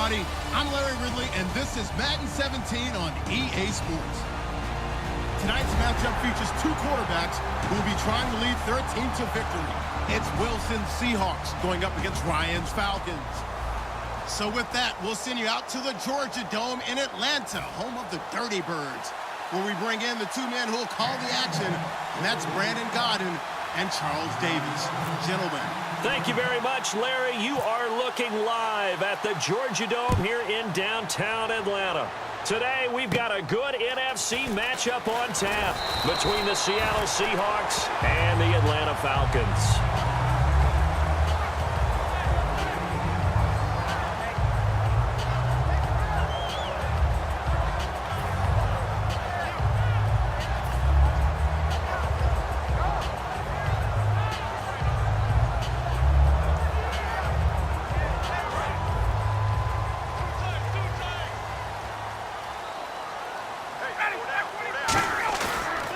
everybody. I'm Larry Ridley, and this is Madden 17 on EA Sports. Tonight's matchup features two quarterbacks who will be trying to lead their team to victory. It's Wilson's Seahawks going up against Ryan's Falcons. So with that, we'll send you out to the Georgia Dome in Atlanta, home of the Dirty Birds, where we bring in the two men who will call the action, and that's Brandon Godden and Charles Davis. Gentlemen. Thank you very much, Larry. You are looking live at the Georgia Dome here in downtown Atlanta. Today, we've got a good NFC matchup on tap between the Seattle Seahawks and the Atlanta Falcons.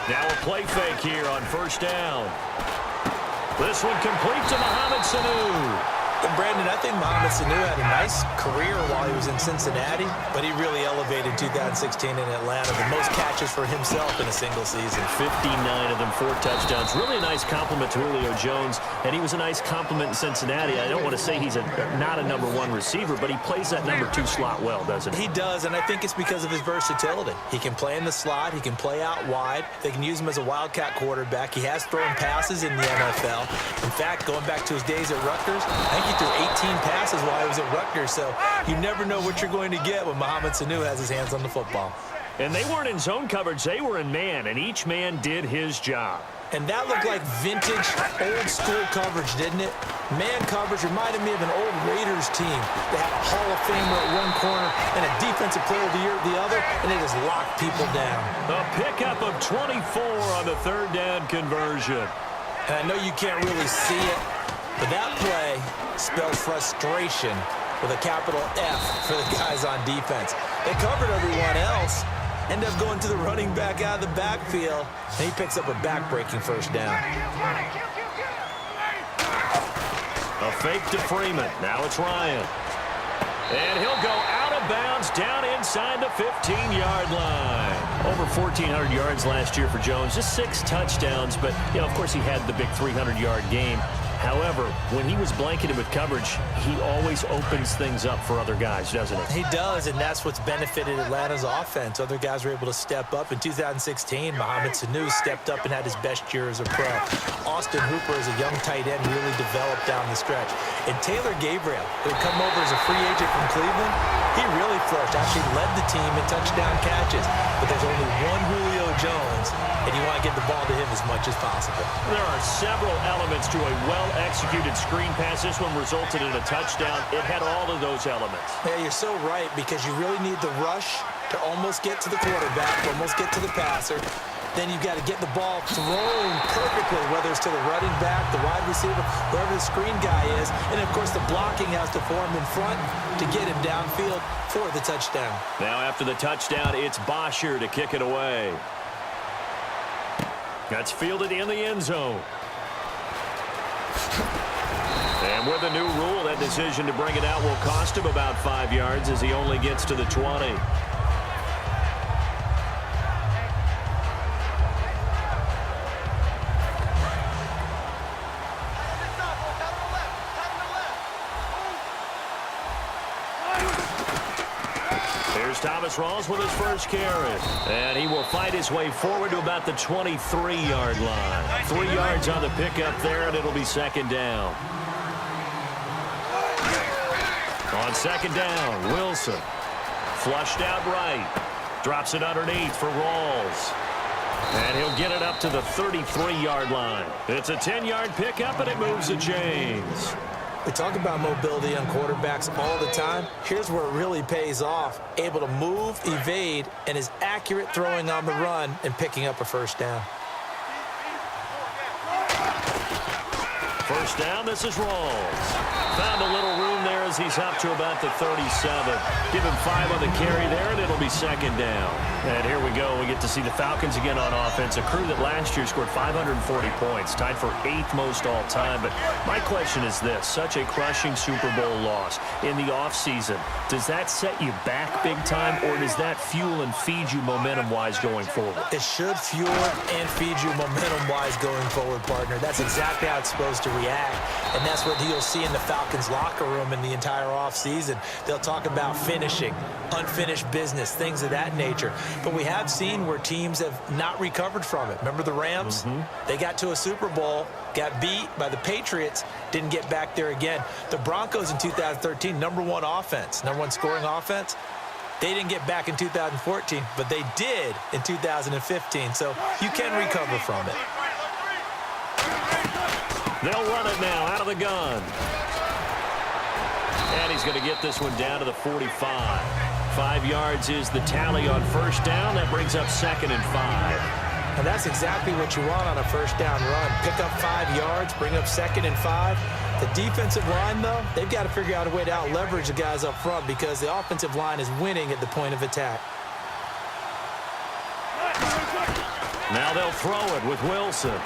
Now a play fake here on first down. This one complete to Mohamed Sanu. And Brandon, I think Mohamed Sanu had a nice career while he was in Cincinnati, but he really elevated 2016 in Atlanta. The most catches for himself in a single season. 59 of them, 4 touchdowns. Really a nice compliment to Julio Jones, and he was a nice compliment in Cincinnati. I don't want to say he's not a number 1 receiver, but he plays that number 2 slot well, doesn't he? He does, and I think it's because of his versatility. He can play in the slot. He can play out wide. They can use him as a wildcat quarterback. He has thrown passes in the NFL. In fact, going back to his days at Rutgers, I think he threw 18 passes while he was at Rutgers, so you never know what you're going to get when Mohamed Sanu has his hands on the football. And they weren't in zone coverage. They were in man, and each man did his job. And that looked like vintage, old-school coverage, didn't it? Man coverage reminded me of an old Raiders team. They had a Hall of Famer at one corner and a defensive player of the year at the other, and they just locked people down. A pickup of 24 on the third down conversion. And I know you can't really see it, but that play spells frustration with a capital F for the guys on defense. They covered everyone else, end up going to the running back out of the backfield, and he picks up a back-breaking first down. A fake to Freeman. Now it's Ryan. And he'll go out of bounds down inside the 15-yard line. Over 1,400 yards last year for Jones. Just 6 touchdowns, but, you know, of course he had the big 300-yard game. However, when he was blanketed with coverage, he always opens things up for other guys, doesn't he? He does, and that's what's benefited Atlanta's offense. Other guys were able to step up. In 2016, Mohamed Sanu stepped up and had his best year as a pro. Austin Hooper, as a young tight end, really developed down the stretch. And Taylor Gabriel, who had come over as a free agent from Cleveland, he really flourished. Actually led the team in touchdown catches. But there's only one Julio Jones, and you want to get the ball to him as much as possible. There are several elements to a well-executed screen pass. This one resulted in a touchdown. It had all of those elements. Yeah, you're so right, because you really need the rush to almost get to the quarterback, almost get to the passer. Then you've got to get the ball thrown perfectly, whether it's to the running back, the wide receiver, wherever the screen guy is. And, of course, the blocking has to form in front to get him downfield for the touchdown. Now after the touchdown, it's Bosher to kick it away. That's fielded in the end zone. And with a new rule, that decision to bring it out will cost him about 5 yards as he only gets to the 20. Here's Thomas Rawls with his first carry. And he will fight his way forward to about the 23-yard line. 3 yards on the pickup there, and it'll be second down. On second down, Wilson. Flushed out right. Drops it underneath for Rawls. And he'll get it up to the 33-yard line. It's a 10-yard pickup, and it moves the chains. We talk about mobility on quarterbacks all the time. Here's where it really pays off. Able to move, evade, and is accurate throwing on the run and picking up a first down. First down, this is Rawls. Found a little room there as he's up to about the 37. Give him 5 on the carry there, and it'll be second down. And here we go. We get to see the Falcons again on offense, a crew that last year scored 540 points, tied for 8th most all time. But my question is this, such a crushing Super Bowl loss in the offseason, does that set you back big time, or does that fuel and feed you momentum-wise going forward? It should fuel and feed you momentum-wise going forward, partner. That's exactly how it's supposed to react, and that's what you'll see in the Falcons locker room in the entire offseason. They'll talk about finishing, unfinished business, things of that nature. But we have seen where teams have not recovered from it. Remember the Rams? They got to a Super Bowl, got beat by the Patriots, didn't get back there again. The Broncos in 2013, number 1 offense, number 1 scoring offense. They didn't get back in 2014, but they did in 2015. So you can recover from it. They'll run it now out of the gun. And he's going to get this one down to the 45. 5 yards is the tally on first down. That brings up 2nd and 5. And that's exactly what you want on a first down run. Pick up 5 yards, bring up 2nd and 5. The defensive line, though, they've got to figure out a way to out-leverage the guys up front because the offensive line is winning at the point of attack. Now they'll throw it with Wilson.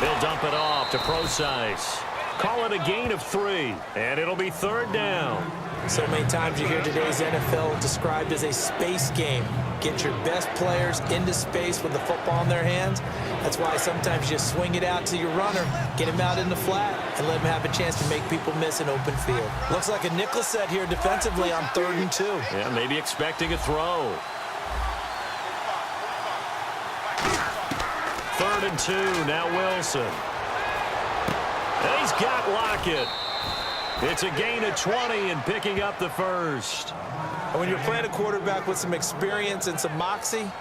They'll dump it off to Procise. Call it a gain of 3, and it'll be 3rd down. So many times you hear today's NFL described as a space game. Get your best players into space with the football in their hands. That's why sometimes you swing it out to your runner, get him out in the flat, and let him have a chance to make people miss an open field. Looks like a nickel set here defensively on 3rd and 2. Yeah, maybe expecting a throw. 3rd and 2, now Wilson. And he's got Lockett. It's a gain of 20 and picking up the first. And when you're playing a quarterback with some experience and some moxie,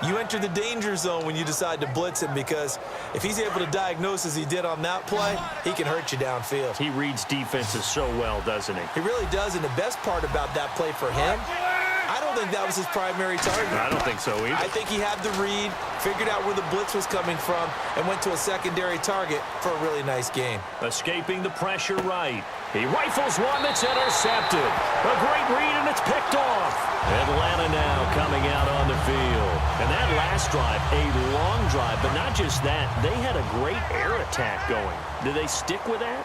you enter the danger zone when you decide to blitz him because if he's able to diagnose as he did on that play, he can hurt you downfield. He reads defenses so well, doesn't he? He really does, and the best part about that play for him, I don't think that was his primary target. I don't think so either. I think he had the read, figured out where the blitz was coming from, and went to a secondary target for a really nice game. Escaping the pressure right. He rifles one that's intercepted. A great read, and it's picked off. Atlanta now coming out on the field. And that last drive, a long drive, but not just that. They had a great air attack going. Do they stick with that?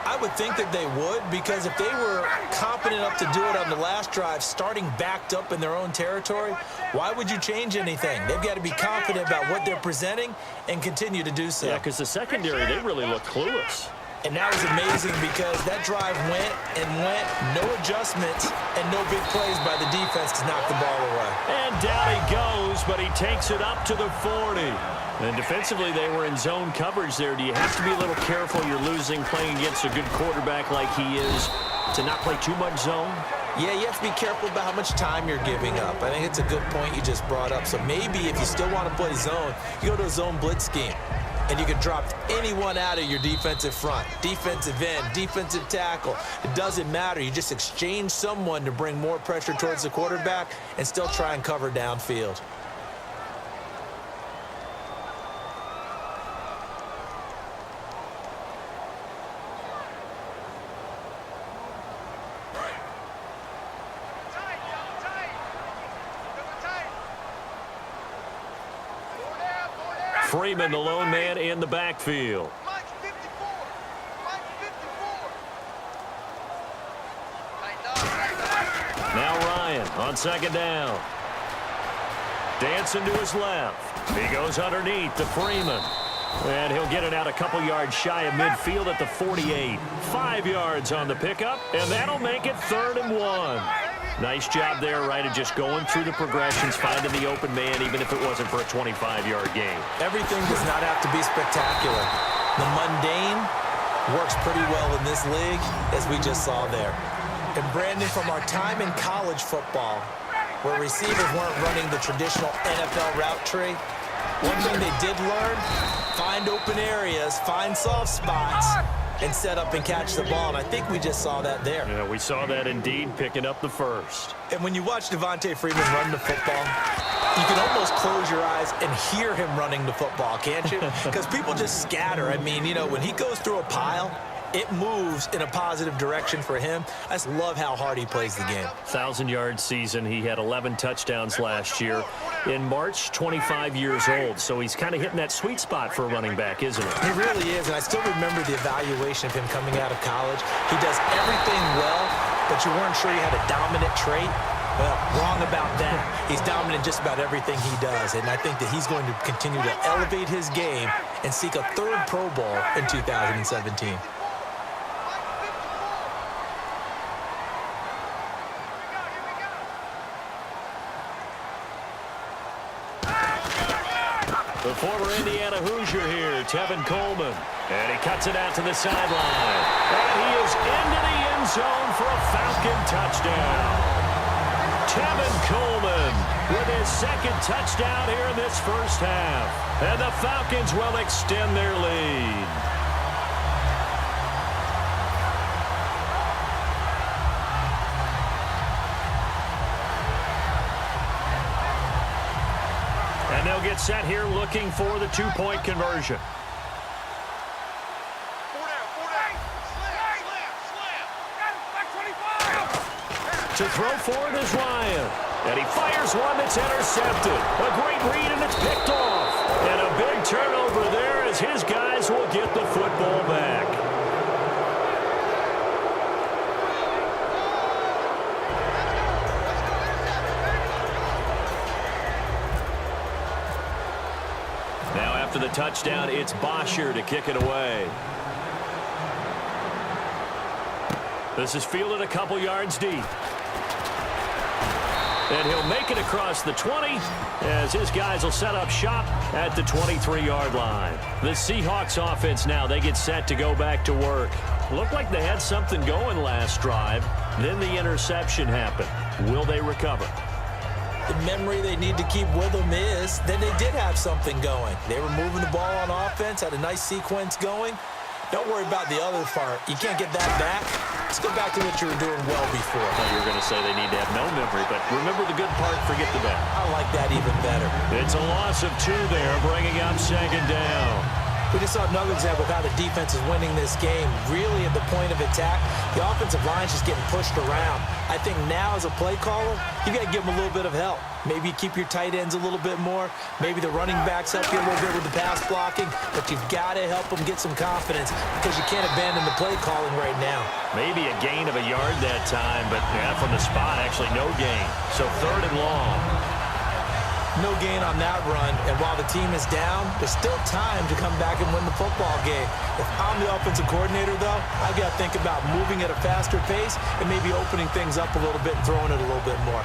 I would think that they would, because if they were competent enough to do it on the last drive, starting backed up in their own territory, why would you change anything? They've got to be confident about what they're presenting and continue to do so. Yeah, because the secondary, they really looked clueless. And that was amazing because that drive went and went, no adjustments, and no big plays by the defense to knock the ball away. And down he goes, but he takes it up to the 40. And defensively, they were in zone coverage there. Do you have to be a little careful? You're losing playing against a good quarterback like he is to not play too much zone? Yeah, you have to be careful about how much time you're giving up. I think it's a good point you just brought up. So maybe if you still want to play zone, you go to a zone blitz scheme. And you can drop anyone out of your defensive front, defensive end, defensive tackle. It doesn't matter. You just exchange someone to bring more pressure towards the quarterback and still try and cover downfield. Freeman, the lone man in the backfield. Now Ryan on 2nd down. Dancing to his left. He goes underneath to Freeman. And he'll get it out a couple yards shy of midfield at the 48. 5 yards on the pickup, and that'll make it 3rd and 1. Nice job there, right, of just going through the progressions, finding the open man, even if it wasn't for a 25-yard gain. Everything does not have to be spectacular. The mundane works pretty well in this league, as we just saw there. And Brandon, from our time in college football, where receivers weren't running the traditional NFL route tree, one thing they did learn, find open areas, find soft spots, and set up and catch the ball. And I think we just saw that there. Yeah, we saw that indeed, picking up the first. And when you watch Devontae Freeman run the football, you can almost close your eyes and hear him running the football, can't you? Because people just scatter. I mean, you know, when he goes through a pile, it moves in a positive direction for him. I just love how hard he plays the game. 1,000-yard season. He had 11 touchdowns last year. In March, 25 years old. So he's kind of hitting that sweet spot for a running back, isn't he? He really is, and I still remember the evaluation of him coming out of college. He does everything well, but you weren't sure he had a dominant trait. Well, wrong about that. He's dominant just about everything he does, and I think that he's going to continue to elevate his game and seek a third Pro Bowl in 2017. The former Indiana Hoosier here, Tevin Coleman. And he cuts it out to the sideline. And he is into the end zone for a Falcon touchdown. Tevin Coleman with his second touchdown here in this first half. And the Falcons will extend their lead. And they'll get set here looking for the two-point conversion. To throw for it is Ryan. And he fires one that's intercepted. A great read, and it's picked off. And a big turnover there as his guys will get the football back. Now after the touchdown, it's Bosher to kick it away. This is fielded a couple yards deep. And he'll make it across the 20 as his guys will set up shop at the 23-yard line. The Seahawks offense now, they get set to go back to work. Looked like they had something going last drive. Then the interception happened. Will they recover? The memory they need to keep with them is that they did have something going. They were moving the ball on offense, had a nice sequence going. Don't worry about the other part. You can't get that back. Let's go back to what you were doing well before. I thought you were going to say they need to have no memory, but remember the good part, forget the bad. I like that even better. It's a loss of 2 there, bringing up second down. We just saw another example of how the defense is winning this game. Really at the point of attack, the offensive line's just getting pushed around. I think now as a play caller, you got to give them a little bit of help. Maybe keep your tight ends a little bit more. Maybe the running backs help you a little bit with the pass blocking. But you've got to help them get some confidence because you can't abandon the play calling right now. Maybe a gain of a yard that time, but yeah, from the spot, actually no gain. So 3rd and long. No gain on that run, and while the team is down, there's still time to come back and win the football game. If I'm the offensive coordinator, though, I've got to think about moving at a faster pace and maybe opening things up a little bit and throwing it a little bit more.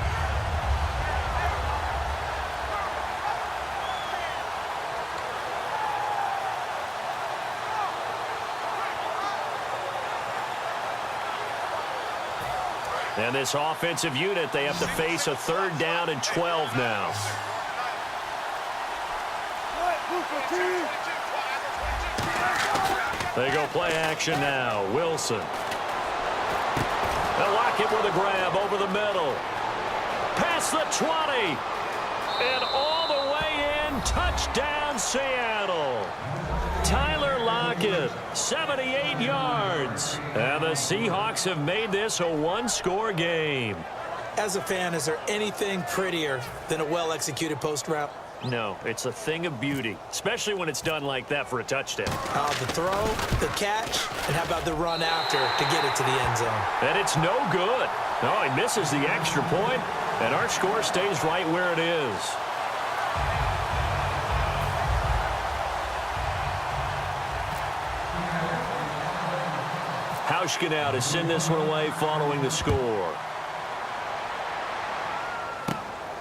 And this offensive unit, they have to face a 3rd down and 12 now. They go play action now. Wilson. They'll lock it with a grab over the middle. Past the 20. And all the way in. Touchdown, Seattle. Tyler Lockett, 78 yards. And the Seahawks have made this a one-score game. As a fan, is there anything prettier than a well-executed post route? No, it's a thing of beauty, especially when it's done like that for a touchdown. The throw, the catch, and how about the run after to get it to the end zone? And it's no good. No, he misses the extra point, and our score stays right where it is. Hauschka now to send this one away following the score.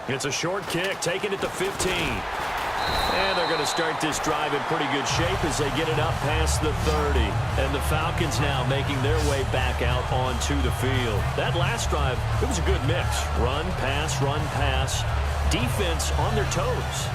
It's a short kick, taking it to 15. And they're going to start this drive in pretty good shape as they get it up past the 30. And the Falcons now making their way back out onto the field. That last drive, it was a good mix. Run, pass, defense on their toes.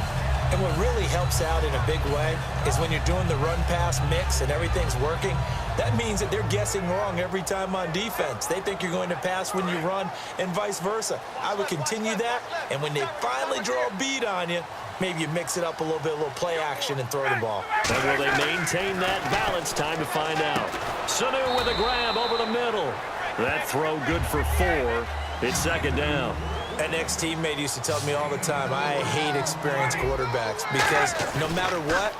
And what really helps out in a big way is when you're doing the run-pass mix and everything's working, that means that they're guessing wrong every time on defense. They think you're going to pass when you run and vice versa. I would continue that, and when they finally draw a beat on you, maybe you mix it up a little bit, a little play action, and throw the ball. And will they maintain that balance? Time to find out. Sanu with a grab over the middle. That throw good for 4. It's second down. An ex-teammate used to tell me all the time, I hate experienced quarterbacks because no matter what,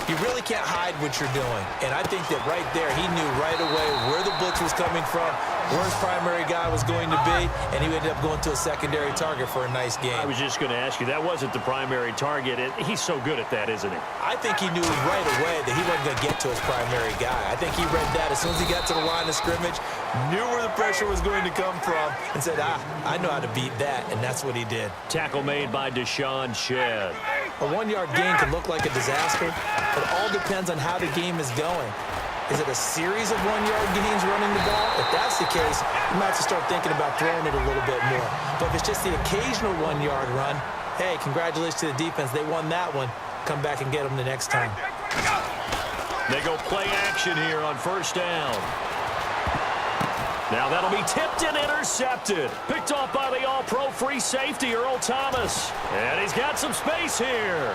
you really can't hide what you're doing. And I think that right there, he knew right away where the blitz was coming from, where his primary guy was going to be, and he ended up going to a secondary target for a nice game. I was just going to ask you, that wasn't the primary target. He's so good at that, isn't he? I think he knew right away that he wasn't going to get to his primary guy. I think he read that as soon as he got to the line of scrimmage, knew where the pressure was going to come from, and said, I know how to beat that, and that's what he did. Tackle made by Deshaun Shedd. A 1-yard gain can look like a disaster. It all depends on how the game is going. Is it a series of 1-yard gains running the ball? If that's the case, you might have to start thinking about throwing it a little bit more. But if it's just the occasional 1-yard run, hey, congratulations to the defense. They won that one. Come back and get them the next time. They go play action here on first down. Now that'll be tipped and intercepted. Picked off by the all-pro free safety, Earl Thomas. And he's got some space here.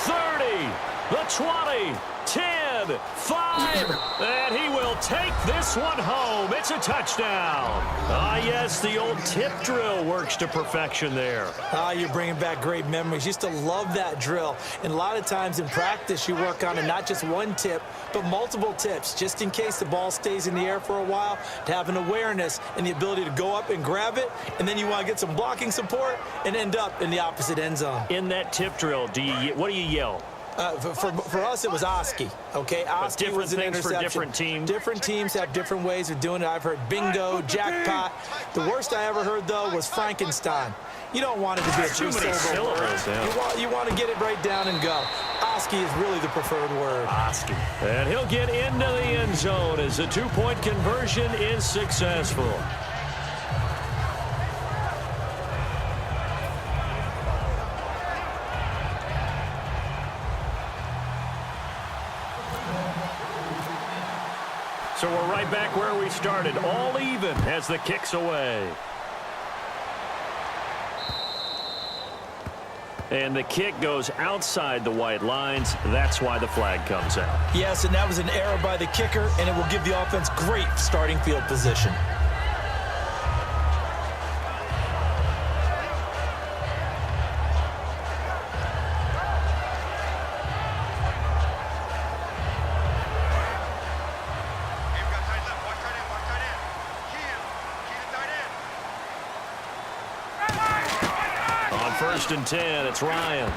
30, the 20, 10, 5, and he will take this one home. It's a touchdown. Ah, yes, the old tip drill works to perfection there. Ah, you're bringing back great memories. Used to love that drill. And a lot of times in practice, you work on it, not just one tip, but multiple tips, just in case the ball stays in the air for a while, to have an awareness and the ability to go up and grab it, and then you want to get some blocking support and end up in the opposite end zone. In that tip drill, what do you yell? For us, it was Oski, okay? Oski was an interception. For different teams. Different teams have different ways of doing it. I've heard bingo, jackpot. The worst I ever heard, though, was Frankenstein. You don't want it to be a two-syllable word. Yeah. You want to get it right down and go. Oski is really the preferred word. Oski. And he'll get into the end zone as the two-point conversion is successful. So we're right back where we started, all even as the kick's away. And the kick goes outside the white lines. That's why the flag comes out. Yes, and that was an error by the kicker, and it will give the offense great starting field position. First and 10, it's Ryan.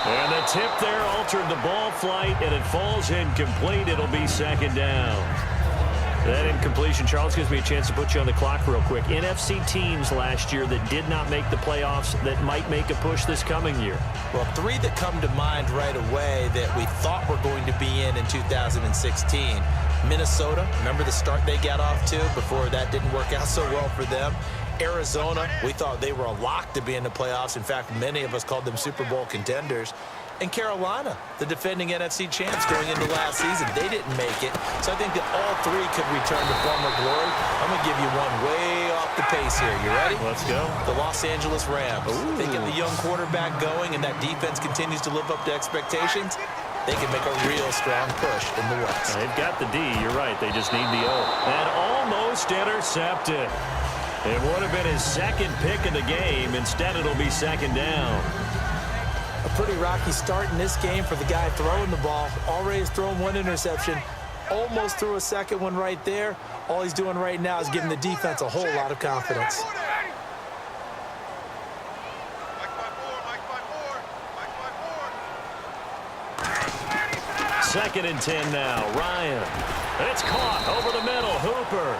And the tip there altered the ball flight, and it falls incomplete. It'll be second down. That incompletion, Charles, gives me a chance to put you on the clock real quick. NFC teams last year that did not make the playoffs that might make a push this coming year. Well, 3 that come to mind right away that we thought were going to be in 2016. Minnesota, remember the start they got off to before that didn't work out so well for them. Arizona, we thought they were a lock to be in the playoffs. In fact, many of us called them Super Bowl contenders. And Carolina, the defending NFC champs going into last season, they didn't make it. So I think that all 3 could return to former glory. I'm going to give you one way off the pace here. You ready? Let's go. The Los Angeles Rams. Ooh. They get the young quarterback going, and that defense continues to live up to expectations. They can make a real strong push in the West. They've got the D. You're right. They just need the O. And almost intercepted. It would have been his second pick of the game. Instead, it'll be second down. A pretty rocky start in this game for the guy throwing the ball. Already has thrown 1 interception. Almost threw a second one right there. All he's doing right now is giving the defense a whole lot of confidence. Second and 10 now. Ryan. And it's caught over the middle. Hooper.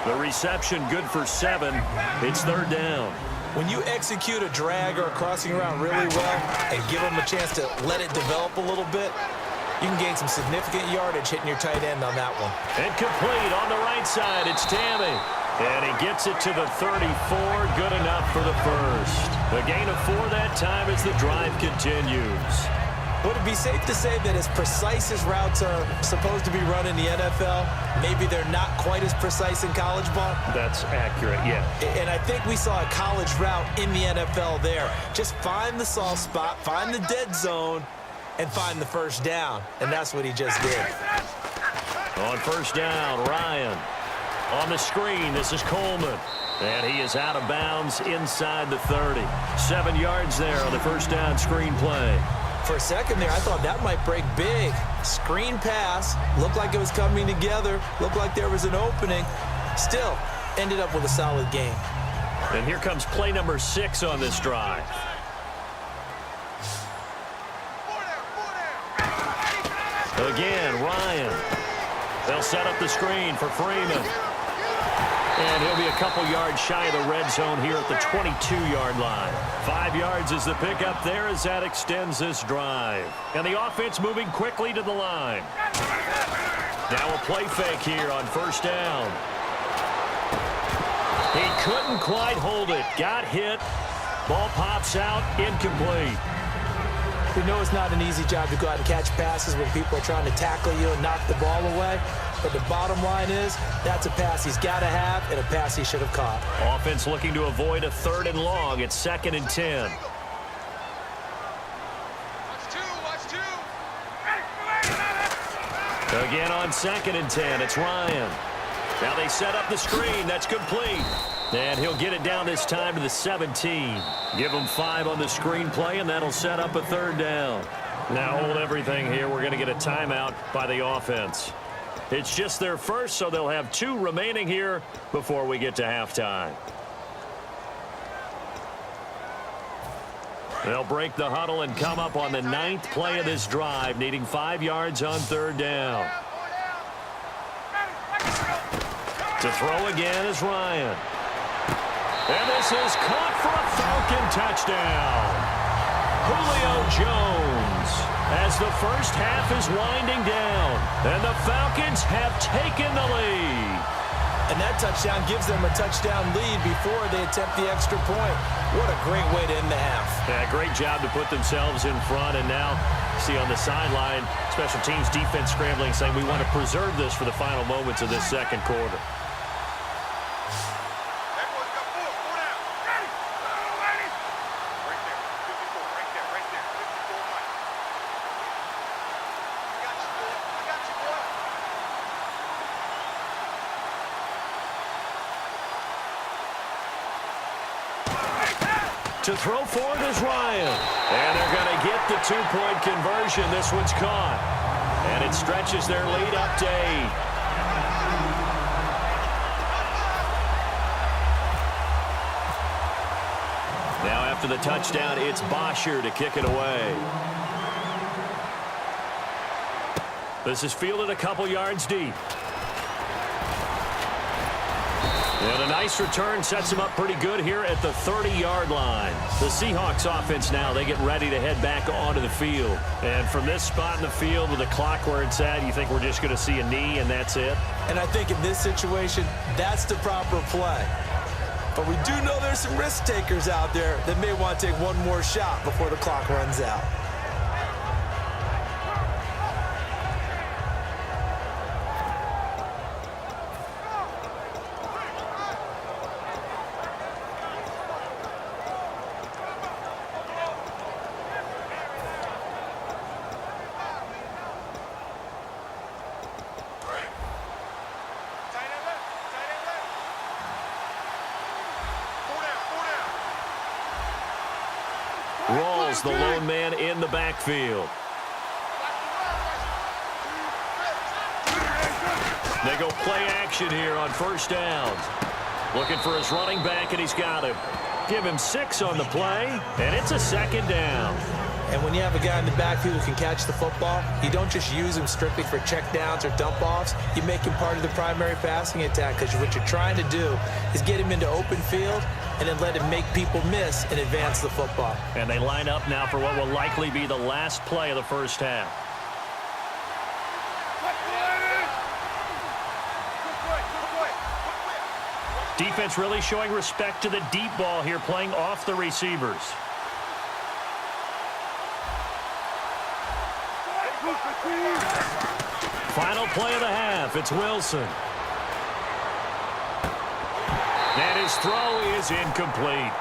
The reception good for 7. It's third down. When you execute a drag or a crossing route really well and give them a chance to let it develop a little bit, you can gain some significant yardage hitting your tight end on that one. And complete on the right side. It's Tammy. And he gets it to the 34. Good enough for the first. A gain of 4 that time as the drive continues. Would it be safe to say that as precise as routes are supposed to be run in the NFL, maybe they're not quite as precise in college ball? That's accurate, yeah. And I think we saw a college route in the NFL there. Just find the soft spot, find the dead zone, and find the first down. And that's what he just did. On first down, Ryan. On the screen, this is Coleman. And he is out of bounds inside the 30. 7 yards there on the first down screen play. For a second there, I thought that might break big. Screen pass. Looked like it was coming together. Looked like there was an opening. Still, ended up with a solid game. And here comes play number 6 on this drive. Again, Ryan. They'll set up the screen for Freeman. And he'll be a couple yards shy of the red zone here at the 22-yard line. 5 yards is the pickup there as that extends this drive. And the offense moving quickly to the line. Now a play fake here on first down. He couldn't quite hold it. Got hit. Ball pops out. Incomplete. We know it's not an easy job to go out and catch passes when people are trying to tackle you and knock the ball away. But the bottom line is, that's a pass he's got to have and a pass he should have caught. Offense looking to avoid a 3rd and long. It's 2nd and 10. Again on 2nd and 10. It's Ryan. Now they set up the screen. That's complete. And he'll get it down this time to the 17. Give him 5 on the screen play, and that'll set up a 3rd down. Now hold everything here. We're going to get a timeout by the offense. It's just their first, so they'll have 2 remaining here before we get to halftime. They'll break the huddle and come up on the 9th play of this drive, needing 5 yards on 3rd down. To throw again is Ryan. And this is caught for a Falcon touchdown. Julio Jones, as the first half is winding down, and the Falcons have taken the lead. And that touchdown gives them a touchdown lead before they attempt the extra point. What a great way to end the half. Yeah, great job to put themselves in front, and now see on the sideline, special teams defense scrambling, saying we want to preserve this for the final moments of this second quarter. To throw forward is Ryan. And they're going to get the 2-point conversion. This one's caught. And it stretches their lead up to 8. Now after the touchdown, it's Bosher to kick it away. This is fielded a couple yards deep. And a nice return sets him up pretty good here at the 30-yard line. The Seahawks offense now, they get ready to head back onto the field. And from this spot in the field with the clock where it's at, you think we're just going to see a knee and that's it? And I think in this situation, that's the proper play. But we do know there's some risk takers out there that may want to take one more shot before the clock runs out. Rawls, the lone man in the backfield. They go play action here on first downs. Looking for his running back, and he's got him. Give him 6 on the play, and it's a 2nd down. And when you have a guy in the backfield who can catch the football, you don't just use him strictly for checkdowns or dump-offs. You make him part of the primary passing attack, because what you're trying to do is get him into open field and then let him make people miss and advance the football. And they line up now for what will likely be the last play of the first half. Defense really showing respect to the deep ball here, playing off the receivers. Final play of the half. It's Wilson. And his throw is incomplete.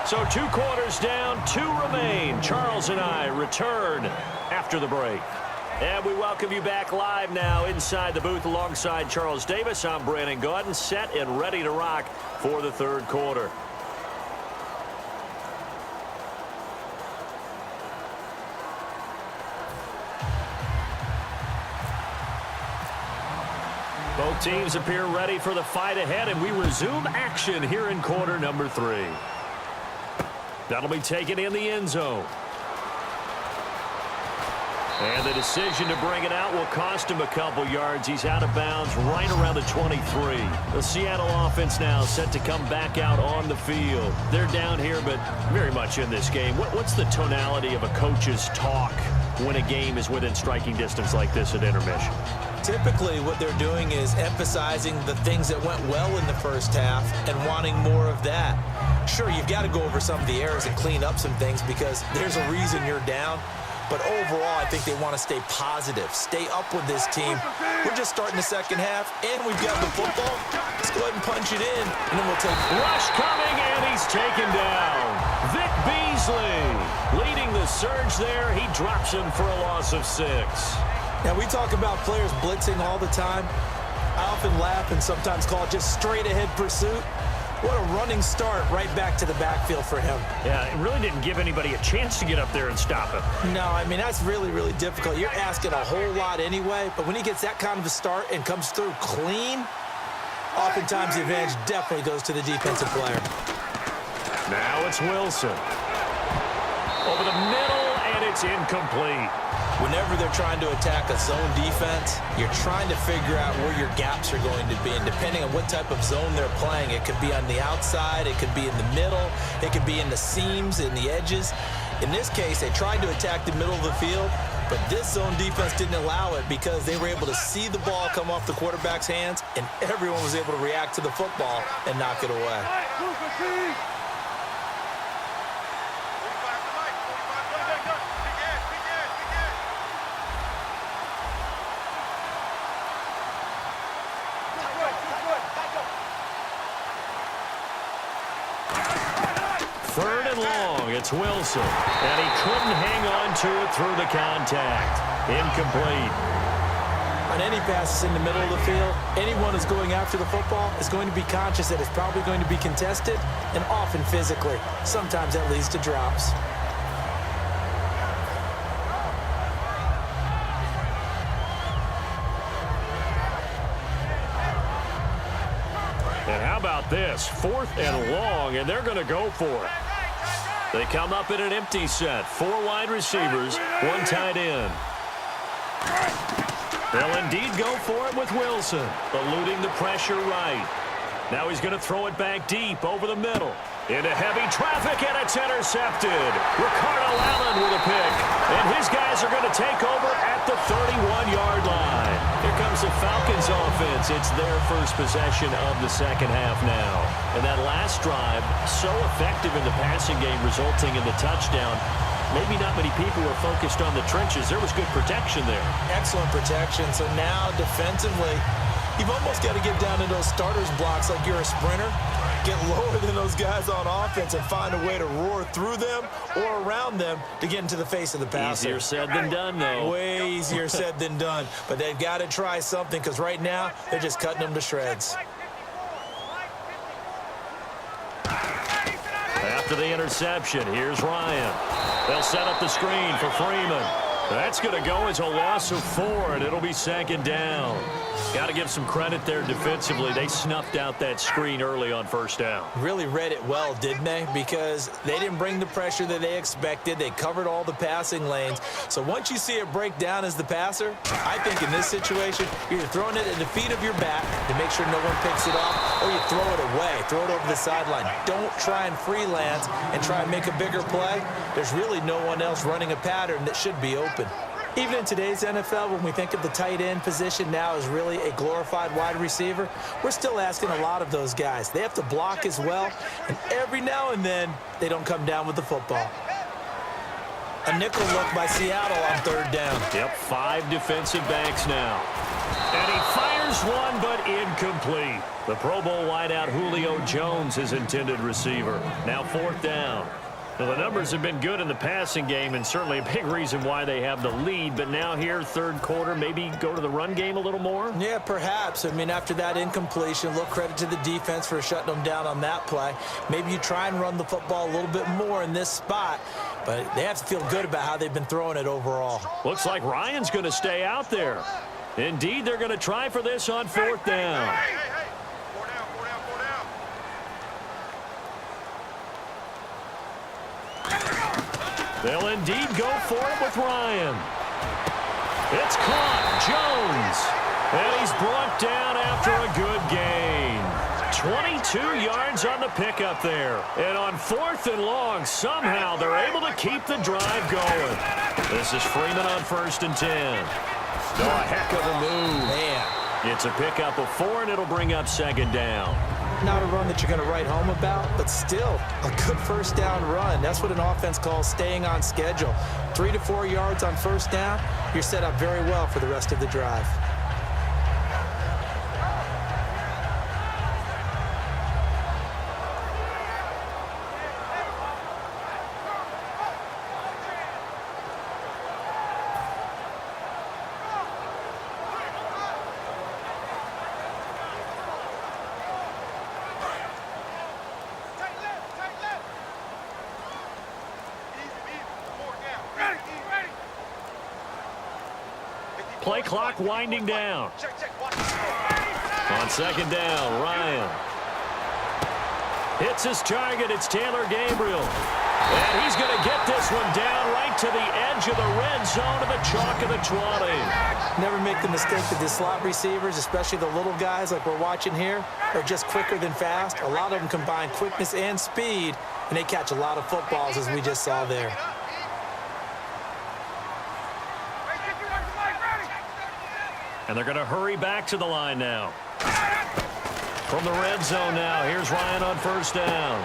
So 2 quarters down, 2 remain. Charles and I return after the break. And we welcome you back live now inside the booth alongside Charles Davis. I'm Brandon Gaudin, set and ready to rock for the 3rd quarter. Both teams appear ready for the fight ahead, and we resume action here in quarter number 3. That'll be taken in the end zone. And the decision to bring it out will cost him a couple yards. He's out of bounds right around the 23. The Seattle offense now set to come back out on the field. They're down here, but very much in this game. What's the tonality of a coach's talk when a game is within striking distance like this at intermission? Typically, what they're doing is emphasizing the things that went well in the first half and wanting more of that. Sure, you've got to go over some of the errors and clean up some things because there's a reason you're down. But overall, I think they want to stay positive, stay up with this team. We're just starting the second half, and we've got the football. Let's go ahead and punch it in, and then we'll take it. Rush coming, and he's taken down. Vic Beasley leading the surge there. He drops him for a loss of 6. Now, we talk about players blitzing all the time. I often laugh and sometimes call it just straight-ahead pursuit. What a running start right back to the backfield for him. Yeah, it really didn't give anybody a chance to get up there and stop him. No, I mean, that's really, really difficult. You're asking a whole lot anyway, but when he gets that kind of a start and comes through clean, oftentimes the advantage definitely goes to the defensive player. Now it's Wilson. Over the middle, and it's incomplete. Whenever they're trying to attack a zone defense, you're trying to figure out where your gaps are going to be. And depending on what type of zone they're playing, it could be on the outside, it could be in the middle, it could be in the seams, in the edges. In this case, they tried to attack the middle of the field, but this zone defense didn't allow it because they were able to see the ball come off the quarterback's hands, and everyone was able to react to the football and knock it away. Third and long, it's Wilson. And he couldn't hang on to it through the contact. Incomplete. On any passes in the middle of the field, anyone who's going after the football is going to be conscious that it's probably going to be contested, and often physically. Sometimes that leads to drops. And how about this? 4th and long, and they're going to go for it. They come up in an empty set. 4 wide receivers, 1 tight end. They'll indeed go for it with Wilson, eluding the pressure right. Now he's going to throw it back deep over the middle. Into heavy traffic, and it's intercepted. Ricardo Allen with a pick. And his guys are going to take over at the 31-yard line. Here comes the Falcons offense. It's their first possession of the second half now. And that last drive, so effective in the passing game, resulting in the touchdown. Maybe not many people were focused on the trenches. There was good protection there. Excellent protection. So now defensively, you've almost got to get down to those starters blocks like you're a sprinter. Get lower than those guys on offense and find a way to roar through them or around them to get into the face of the passer. Easier said than done, though. Way easier said than done. But they've got to try something because right now they're just cutting them to shreds. After the interception, here's Ryan. They'll set up the screen for Freeman. That's going to go as a loss of 4, and it'll be 2nd down. Got to give some credit there defensively. They snuffed out that screen early on 1st down. Really read it well, didn't they? Because they didn't bring the pressure that they expected. They covered all the passing lanes. So once you see it break down as the passer, I think in this situation, you're throwing it at the feet of your back to make sure no one picks it off, or you throw it away, throw it over the sideline. Don't try and freelance and try and make a bigger play. There's really no one else running a pattern that should be open. Even in today's NFL, when we think of the tight end position now as really a glorified wide receiver, we're still asking a lot of those guys. They have to block as well, and every now and then, they don't come down with the football. A nickel look by Seattle on third down. Yep, 5 defensive backs now. And he fires one, but incomplete. The Pro Bowl wideout Julio Jones is intended receiver. Now 4th down. Well, the numbers have been good in the passing game, and certainly a big reason why they have the lead. But now here, third quarter, maybe go to the run game a little more? Yeah, perhaps. I mean, after that incompletion, a little credit to the defense for shutting them down on that play. Maybe you try and run the football a little bit more in this spot, but they have to feel good about how they've been throwing it overall. Looks like Ryan's going to stay out there. Indeed, they're going to try for this on 4th down. They'll indeed go for it with Ryan. It's caught. Jones. And he's brought down after a good gain. 22 yards on the pickup there. And on 4th and long, somehow they're able to keep the drive going. This is Freeman on 1st and 10. Oh, a heck of a move. Man. It's a pickup of 4, and it'll bring up 2nd down. Not a run that you're going to write home about, but still a good first down run. That's what an offense calls staying on schedule. 3 to 4 yards on first down, you're set up very well for the rest of the drive. Play clock winding down. On 2nd down, Ryan. Hits his target. It's Taylor Gabriel. And he's going to get this one down right to the edge of the red zone of the chalk of the 20. Never make the mistake that the slot receivers, especially the little guys like we're watching here, are just quicker than fast. A lot of them combine quickness and speed, and they catch a lot of footballs, as we just saw there. And they're going to hurry back to the line now. From the red zone now, here's Ryan on 1st down.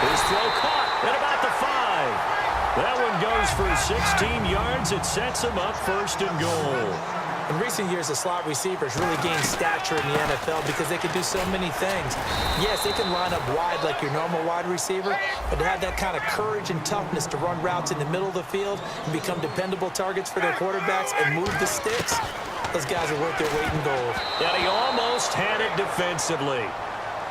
His throw caught at about the 5. That one goes for 16 yards. It sets him up 1st and goal. In recent years, the slot receivers really gained stature in the NFL because they can do so many things. Yes, they can line up wide like your normal wide receiver, but to have that kind of courage and toughness to run routes in the middle of the field and become dependable targets for their quarterbacks and move the sticks, those guys are worth their weight in gold. And he almost had it defensively.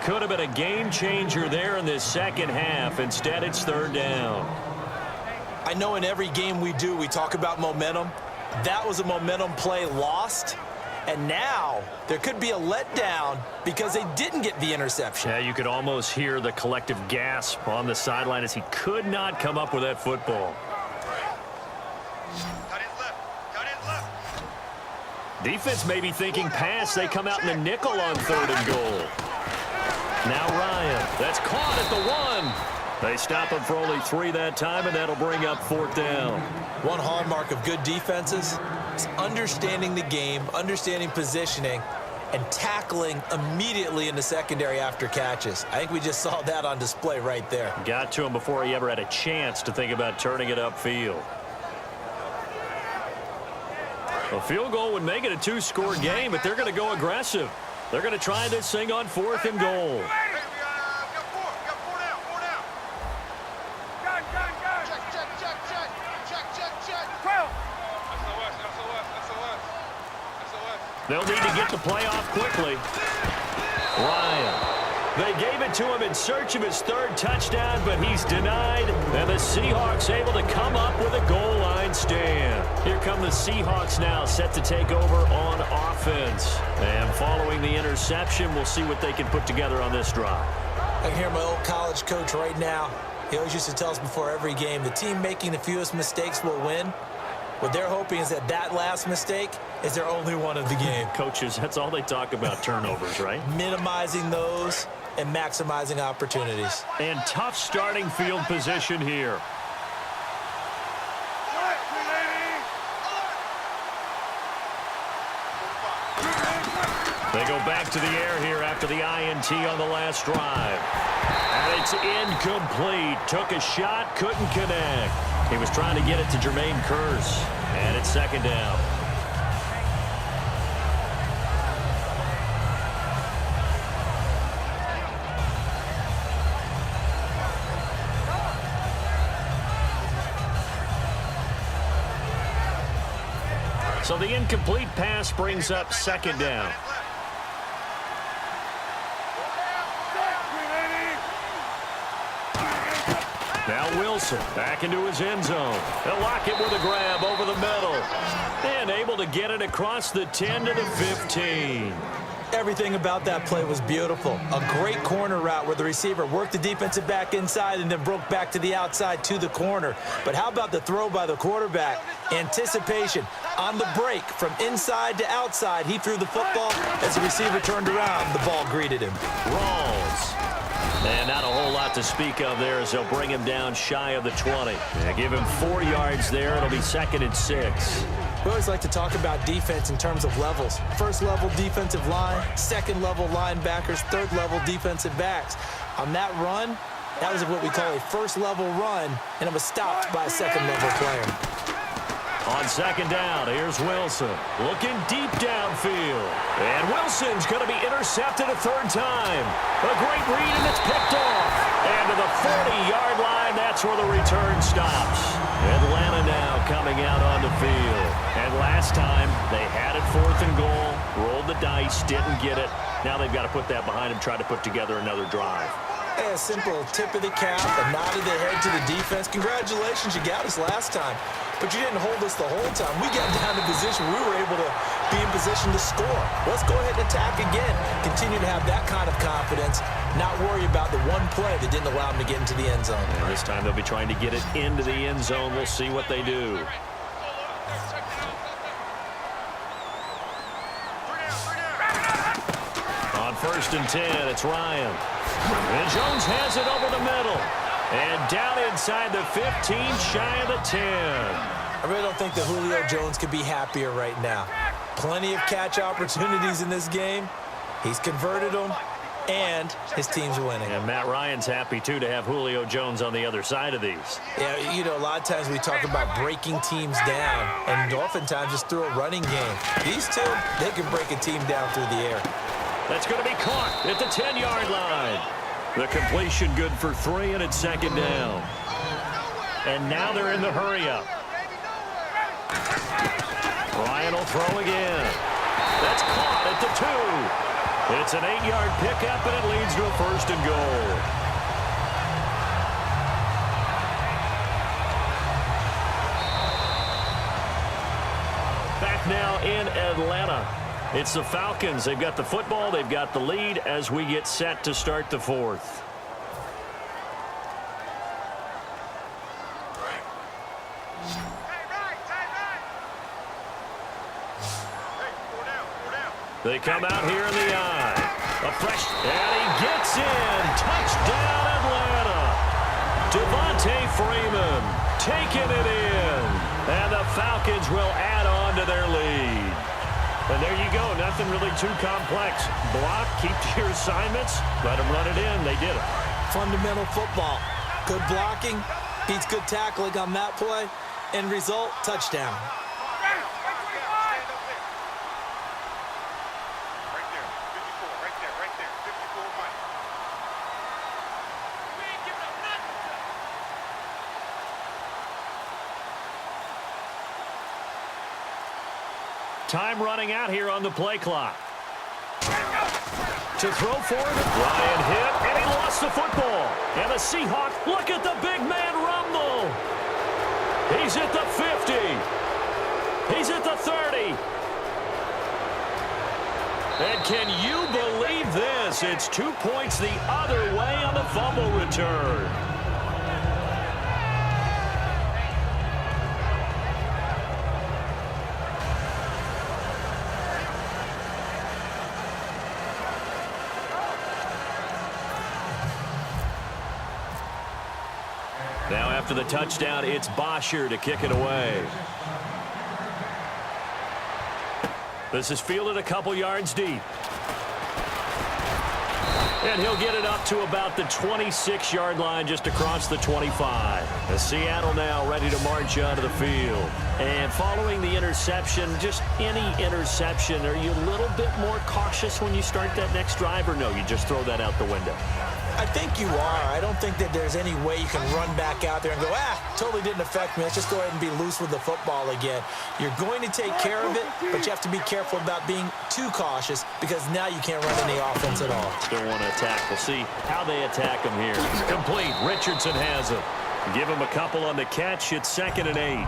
Could have been a game changer there in this second half. Instead, it's 3rd down. I know in every game we do, we talk about momentum. That was a momentum play lost. And now there could be a letdown because they didn't get the interception. Yeah, you could almost hear the collective gasp on the sideline as he could not come up with that football. Defense may be thinking pass. They come out in the nickel on 3rd and goal. Now Ryan. That's caught at the 1. They stop him for only 3 that time, and that'll bring up 4th down. One hallmark of good defenses is understanding the game, understanding positioning, and tackling immediately in the secondary after catches. I think we just saw that on display right there. Got to him before he ever had a chance to think about turning it upfield. A field goal would make it a 2-score game, but they're going to go aggressive. They're going to try this thing on 4th and goal. They'll need to get the play off quickly. Ryan. They gave it to him in search of his 3rd touchdown, but he's denied. And the Seahawks able to come up with a goal line stand. Here come the Seahawks now, set to take over on offense. And following the interception, we'll see what they can put together on this drive. I can hear my old college coach right now. He always used to tell us before every game, the team making the fewest mistakes will win. What they're hoping is that that last mistake is their only one of the game. Coaches, that's all they talk about, turnovers, right? Minimizing those and maximizing opportunities. And tough starting field position here. They go back to the air here after the INT on the last drive. And it's incomplete. Took a shot, couldn't connect. He was trying to get it to Jermaine Kearse. And it's second down. So the incomplete pass brings up second down. Now Wilson back into his end zone. They'll lock it with a grab over the middle. And able to get it across the 10 to the 15. Everything about that play was beautiful. A great corner route where the receiver worked the defensive back inside and then broke back to the outside to the corner. But how about the throw by the quarterback? Anticipation on the break from inside to outside. He threw the football. As the receiver turned around, the ball greeted him. Rawls. And not a whole lot to speak of there as they'll bring him down shy of the 20. Give him 4 yards there. It'll be 2nd and 6. We always like to talk about defense in terms of levels. First level defensive line, second level linebackers, third level defensive backs. On that run, that was what we call a first level run, and it was stopped by a second level player. On second down, here's Wilson looking deep downfield. And Wilson's going to be intercepted a third time. A great read, and it's picked off. And to the 40-yard line, that's where the return stops. Atlanta now coming out on the field. And last time, they had it 4th and goal, rolled the dice, didn't get it. Now they've got to put that behind them, try to put together another drive. A simple tip of the cap, a nod of the head to the defense. Congratulations, you got us last time. But you didn't hold us the whole time. We got down to position. We were able to be in position to score. Let's go ahead and attack again. Continue to have that kind of confidence. Not worry about the one play that didn't allow them to get into the end zone. And this time they'll be trying to get it into the end zone. We'll see what they do. On 1st and 10, it's Ryan. And Jones has it over the middle. And down inside the 15, shy of the 10. I really don't think that Julio Jones could be happier right now. Plenty of catch opportunities in this game. He's converted them, and his team's winning. And Matt Ryan's happy, too, to have Julio Jones on the other side of these. Yeah, you know, a lot of times we talk about breaking teams down, and oftentimes just through a running game. These two, they can break a team down through the air. That's going to be caught at the 10-yard line. The completion good for 3, and it's second down. And now they're in the hurry-up. Ryan will throw again. That's caught at the 2. It's an 8-yard pickup, and it leads to a 1st and goal. Back now in Atlanta. It's the Falcons. They've got the football. They've got the lead as we get set to start the 4th. They come out here in the eye. A fresh, and he gets in. Touchdown, Atlanta. Devontae Freeman taking it in. And the Falcons will add on to their lead. And there you go. Nothing really too complex. Block, keep to your assignments, let them run it in. They did it. Fundamental football. Good blocking beats good tackling on that play. End result, touchdown. Time running out here on the play clock. To throw for it, Ryan hit, and he lost the football. And the Seahawks, look at the big man rumble. He's at the 50. He's at the 30. And can you believe this? It's 2 points the other way on the fumble return. Now after the touchdown, it's Bosher to kick it away. This is fielded a couple yards deep. And he'll get it up to about the 26-yard line just across the 25. The Seattle now ready to march onto the field. And following the interception, just any interception, are you a little bit more cautious when you start that next drive, or no, you just throw that out the window? I think you are. I don't think that there's any way you can run back out there and go, totally didn't affect me. Let's just go ahead and be loose with the football again. You're going to take care of it, but you have to be careful about being too cautious because now you can't run any offense at all. Still want to attack. We'll see how they attack him here. Complete. Richardson has him. Give him a couple on the catch. It's 2nd and 8.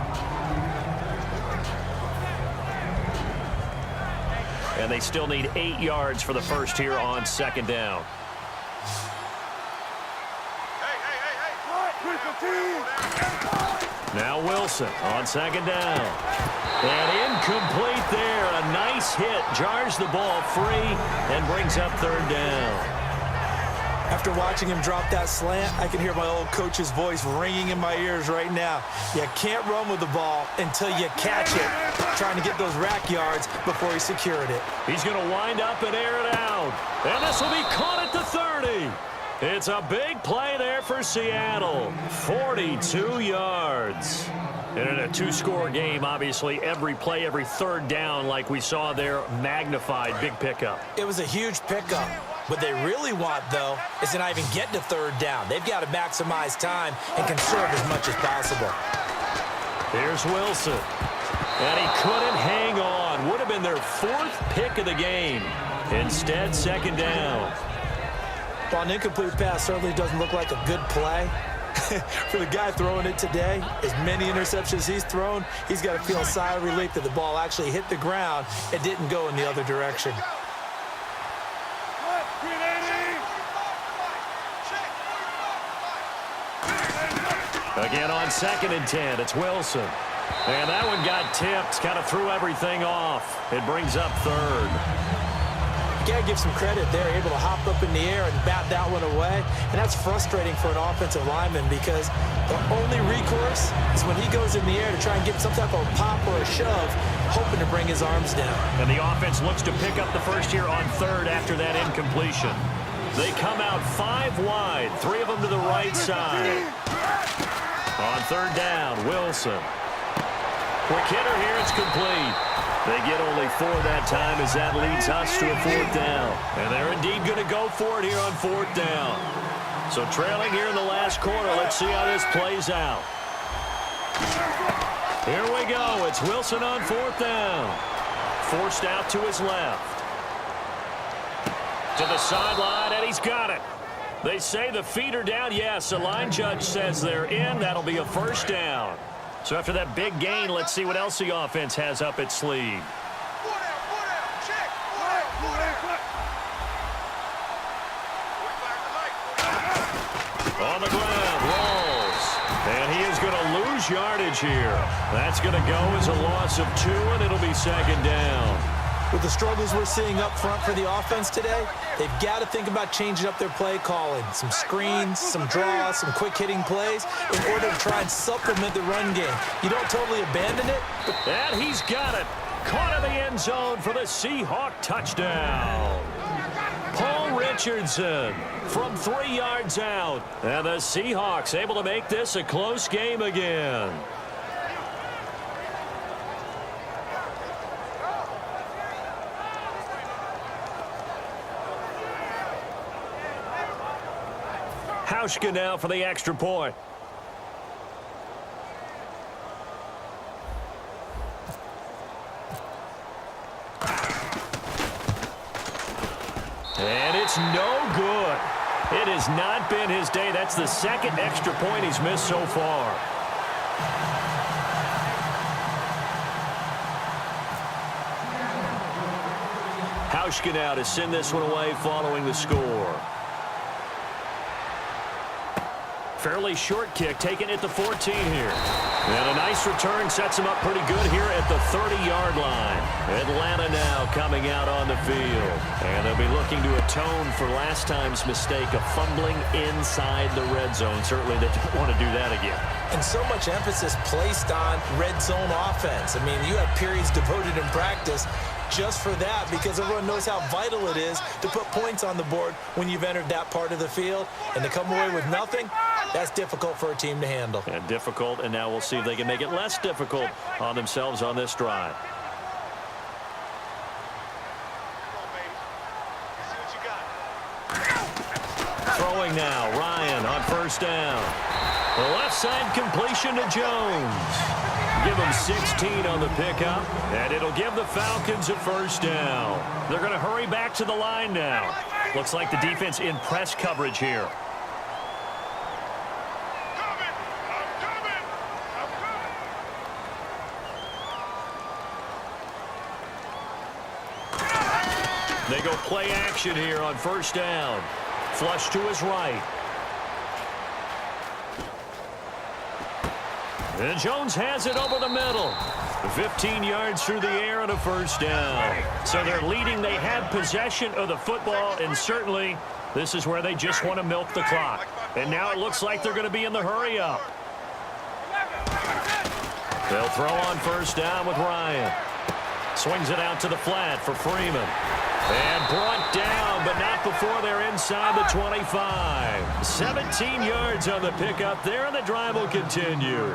And they still need 8 yards for the first here on 2nd down. Now Wilson on 2nd down. And incomplete there. A nice hit. Jars the ball free and brings up 3rd down. After watching him drop that slant, I can hear my old coach's voice ringing in my ears right now. You can't run with the ball until you catch it. Trying to get those rack yards before he secured it. He's going to wind up and air it out. And this will be caught at the 30. It's a big play there for Seattle. 42 yards. And in a 2-score game, obviously, every play, every 3rd down, like we saw there, magnified. Big pickup. It was a huge pickup. What they really want, though, is to not even get to 3rd down. They've got to maximize time and conserve as much as possible. Here's Wilson. And he couldn't hang on. Would have been their 4th pick of the game. Instead, 2nd down. Well, an incomplete pass certainly doesn't look like a good play. For the guy throwing it today, as many interceptions he's thrown, he's got to feel a sigh of relief that the ball actually hit the ground and didn't go in the other direction. Again on 2nd and 10, it's Wilson. And that one got tipped, kind of threw everything off. It brings up 3rd. You got to give some credit. They're able to hop up in the air and bat that one away. And that's frustrating for an offensive lineman because the only recourse is when he goes in the air to try and get some type of pop or a shove, hoping to bring his arms down. And the offense looks to pick up the first here on 3rd after that incompletion. They come out 5 wide, 3 of them to the right side. On 3rd down, Wilson. Quick hitter here, it's complete. They get only 4 that time as that leads us to a 4th down. And they're indeed going to go for it here on 4th down. So trailing here in the last quarter, let's see how this plays out. Here we go. It's Wilson on 4th down. Forced out to his left. To the sideline, and he's got it. They say the feet are down. Yes, the line judge says they're in. That'll be a 1st down. So after that big gain, let's see what else the offense has up its sleeve. On the ground, rolls. And he is going to lose yardage here. That's going to go as a loss of 2, and it'll be 2nd down. With the struggles we're seeing up front for the offense today, they've got to think about changing up their play calling. Some screens, some draws, some quick-hitting plays in order to try and supplement the run game. You don't totally abandon it. And he's got it. Caught in the end zone for the Seahawk touchdown. Paul Richardson from 3 yards out. And the Seahawks able to make this a close game again. Hauschka now for the extra point. And it's no good. It has not been his day. That's the 2nd extra point he's missed so far. Hauschka now to send this one away following the score. Fairly short kick, taken at the 14 here. And a nice return sets him up pretty good here at the 30-yard line. Atlanta now coming out on the field. And they'll be looking to atone for last time's mistake of fumbling inside the red zone. Certainly they don't want to do that again. And so much emphasis placed on red zone offense. I mean, you have periods devoted in practice just for that, because everyone knows how vital it is to put points on the board when you've entered that part of the field. And to come away with nothing, that's difficult for a team to handle. And difficult, and now we'll see if they can make it less difficult on themselves on this drive. Throwing now, Ryan on first down. The left side completion to Jones. Give them 16 on the pickup, and it'll give the Falcons a first down. They're going to hurry back to the line now. Looks like the defense in press coverage here. They go play action here on first down. Flush to his right. And Jones has it over the middle. 15 yards through the air and a first down. So they're leading. They have possession of the football, and certainly this is where they just want to milk the clock. And now it looks like they're going to be in the hurry-up. They'll throw on first down with Ryan. Swings it out to the flat for Freeman. And brought down, but not before they're inside the 25. 17 yards on the pickup there, and the drive will continue.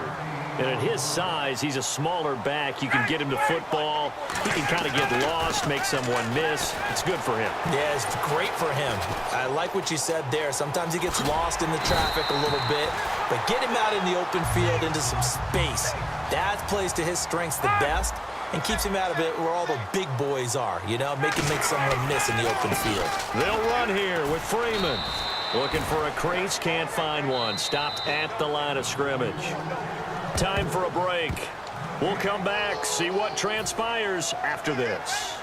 And at his size, he's a smaller back. You can get him to football. He can kind of get lost, make someone miss. It's good for him. Yeah, it's great for him. I like what you said there. Sometimes he gets lost in the traffic a little bit, but get him out in the open field into some space. That plays to his strengths the best and keeps him out of it where all the big boys are, you know, make someone miss in the open field. They'll run here with Freeman. Looking for a crease, can't find one. Stopped at the line of scrimmage. Time for a break. We'll come back, see what transpires after this.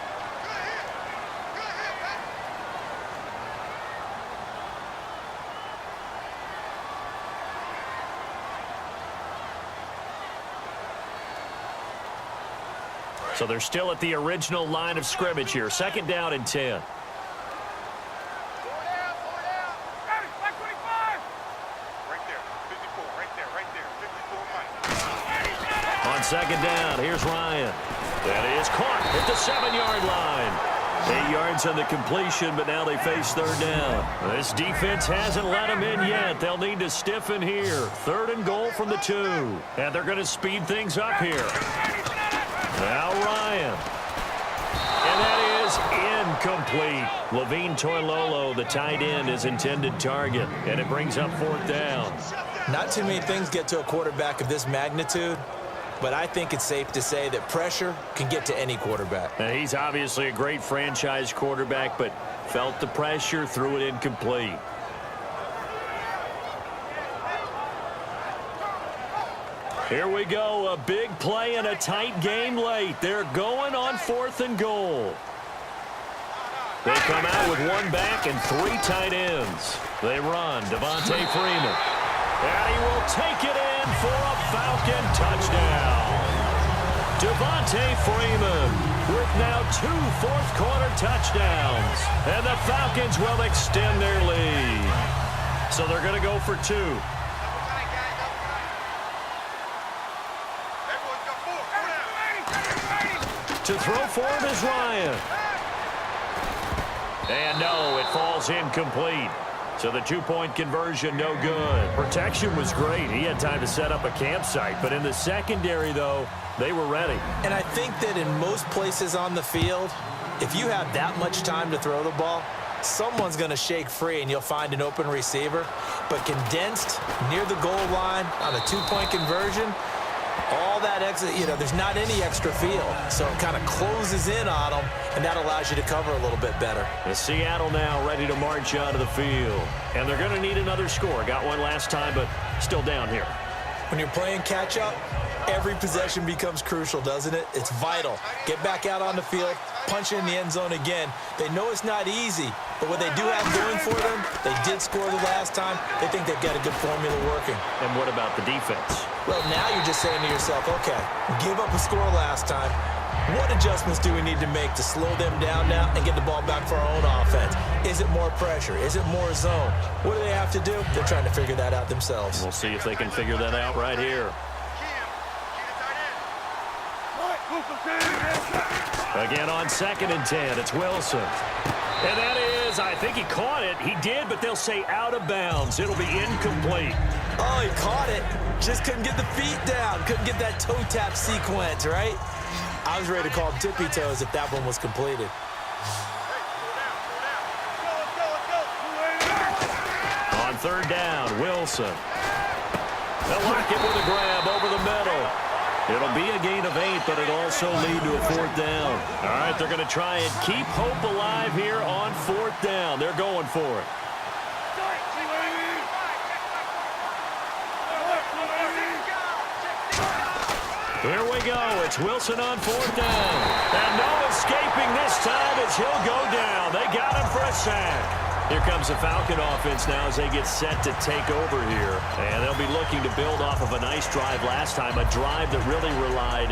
So they're still at the original line of scrimmage here. Second down and 10. On second down, here's Ryan. That is caught at the 7-yard line. 8 yards on the completion, but now they face third down. This defense hasn't let them in yet. They'll need to stiffen here. 3rd and goal from the 2. And they're going to speed things up here. Now Ryan. And that is incomplete. Levine Toilolo, the tight end, is intended target. And it brings up 4th down. Not too many things get to a quarterback of this magnitude, but I think it's safe to say that pressure can get to any quarterback. Now, he's obviously a great franchise quarterback, but felt the pressure, threw it incomplete. Here we go, a big play and a tight game late. They're going on 4th and goal. They come out with 1 back and 3 tight ends. They run, Devontae Freeman. And he will take it in for a Falcon touchdown. Devontae Freeman with now 2 fourth-quarter touchdowns. And the Falcons will extend their lead. So they're going to go for 2. To throw for him is Ryan. And no, it falls incomplete. So the 2-point conversion, no good. Protection was great. He had time to set up a campsite. But in the secondary, though, they were ready. And I think that in most places on the field, if you have that much time to throw the ball, someone's going to shake free and you'll find an open receiver. But condensed near the goal line on a 2-point conversion, all that extra, you know, there's not any extra field. So it kind of closes in on them, and that allows you to cover a little bit better. And Seattle now ready to march onto the field. And they're going to need another score. Got one last time, but still down here. When you're playing catch-up, every possession becomes crucial, doesn't it? It's vital. Get back out on the field, punch in the end zone again. They know it's not easy, but what they do have going for them, they did score the last time. They think they've got a good formula working. And what about the defense? Well, now you're just saying to yourself, okay, give up a score last time. What adjustments do we need to make to slow them down now and get the ball back for our own offense? Is it more pressure? Is it more zone? What do they have to do? They're trying to figure that out themselves. We'll see if they can figure that out right here. Again on 2nd and 10, it's Wilson. And that is, I think he caught it. He did, but they'll say out of bounds. It'll be incomplete. Oh, he caught it. Just couldn't get the feet down. Couldn't get that toe tap sequence, right? I was ready to call him tippy toes if that one was completed. On 3rd down, Wilson. They'll lock it with a grab over the middle. It'll be a gain of 8, but it'll also lead to a 4th down. All right, they're going to try and keep hope alive here on 4th down. They're going for it. Here we go. It's Wilson on 4th down. And no escaping this time as he'll go down. They got him for a sack. Here comes the Falcon offense now as they get set to take over here. And they'll be looking to build off of a nice drive last time, a drive that really relied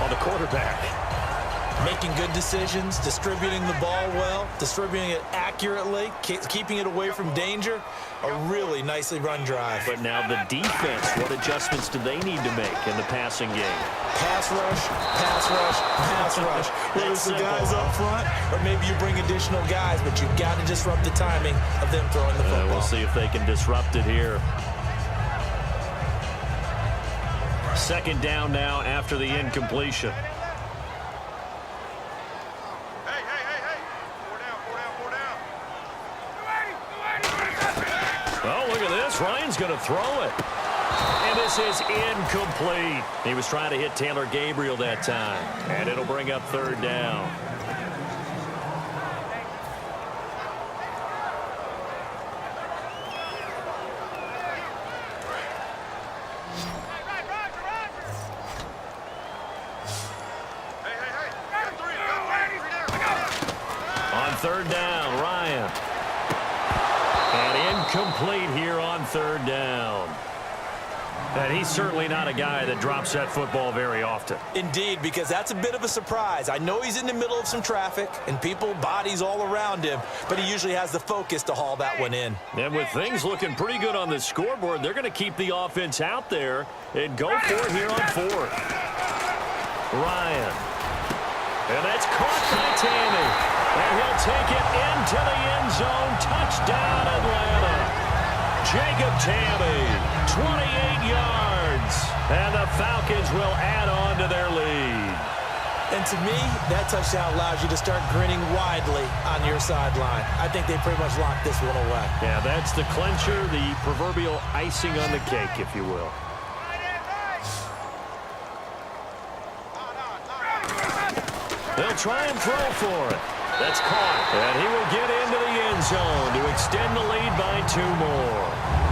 on the quarterback. Making good decisions, distributing the ball well, distributing it accurately, keeping it away from danger. A really nicely run drive. But now the defense, what adjustments do they need to make in the passing game? Pass rush, pass rush, pass rush. Whether it's the guys up front or maybe you bring additional guys, but you've got to disrupt the timing of them throwing the football. We'll see if they can disrupt it here. 2nd down now after the incompletion. Oh, look at this. Ryan's going to throw it. And this is incomplete. He was trying to hit Taylor Gabriel that time. And it'll bring up 3rd down. On 3rd down, Ryan. And incomplete here on 3rd down. And he's certainly not a guy that drops that football very often. Indeed, because that's a bit of a surprise. I know he's in the middle of some traffic and people, bodies all around him, but he usually has the focus to haul that one in. And with things looking pretty good on the scoreboard, they're going to keep the offense out there and go for it here on 4th. Ryan. And that's caught by Tammy. And he'll take it into the end zone. Touchdown, Atlanta. Jacob Tammy, 28 yards. And the Falcons will add on to their lead. And to me, that touchdown allows you to start grinning widely on your sideline. I think they pretty much locked this one away. Yeah, that's the clincher, the proverbial icing on the cake, if you will. They'll try and throw for it. That's caught. And he will get into the end zone to extend the lead by 2 more.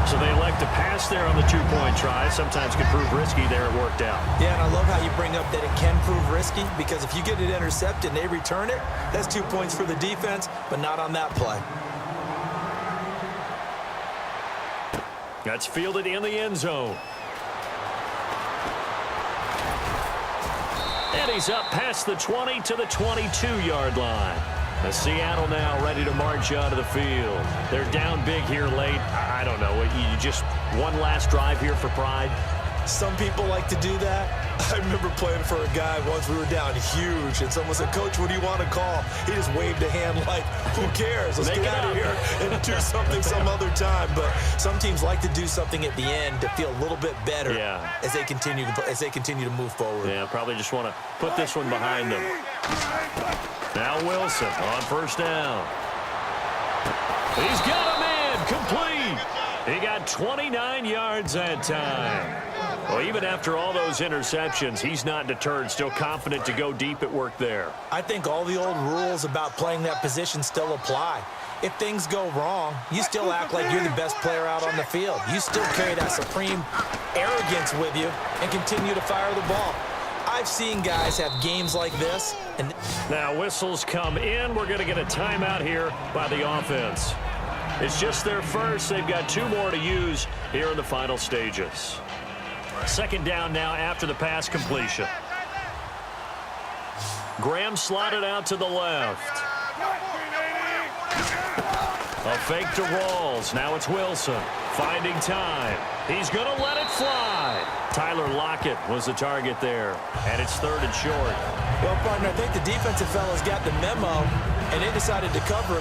So they elect to pass there on the 2-point try. Sometimes can prove risky. There it worked out. Yeah, and I love how you bring up that it can prove risky, because if you get it intercepted and they return it, that's 2 points for the defense, but not on that play. That's fielded in the end zone. And he's up past the 20 to the 22-yard line. As Seattle now ready to march out of the field. They're down big here late. I don't know. You just one last drive here for pride? Some people like to do that. I remember playing for a guy once. We were down huge, and someone said, "Coach, what do you want to call?" He just waved a hand like, "Who cares? Let's get out of here and do something some other time." But some teams like to do something at the end to feel a little bit better as they continue to move forward. Yeah, probably just want to put this one behind them. Now Wilson on 1st down. He's got a man complete. He got 29 yards that time. Well, even after all those interceptions, he's not deterred, still confident to go deep at work there. I think all the old rules about playing that position still apply. If things go wrong, you still act like you're the best player out on the field. You still carry that supreme arrogance with you and continue to fire the ball. I've seen guys have games like this. And now whistles come in. We're going to get a timeout here by the offense. It's just their first. They've got 2 more to use here in the final stages. 2nd down now after the pass completion. Graham slotted out to the left. A fake to Rawls. Now it's Wilson. Finding time. He's going to let it fly. Tyler Lockett was the target there. And it's 3rd and short. Well, partner, I think the defensive fellas got the memo, and they decided to cover it.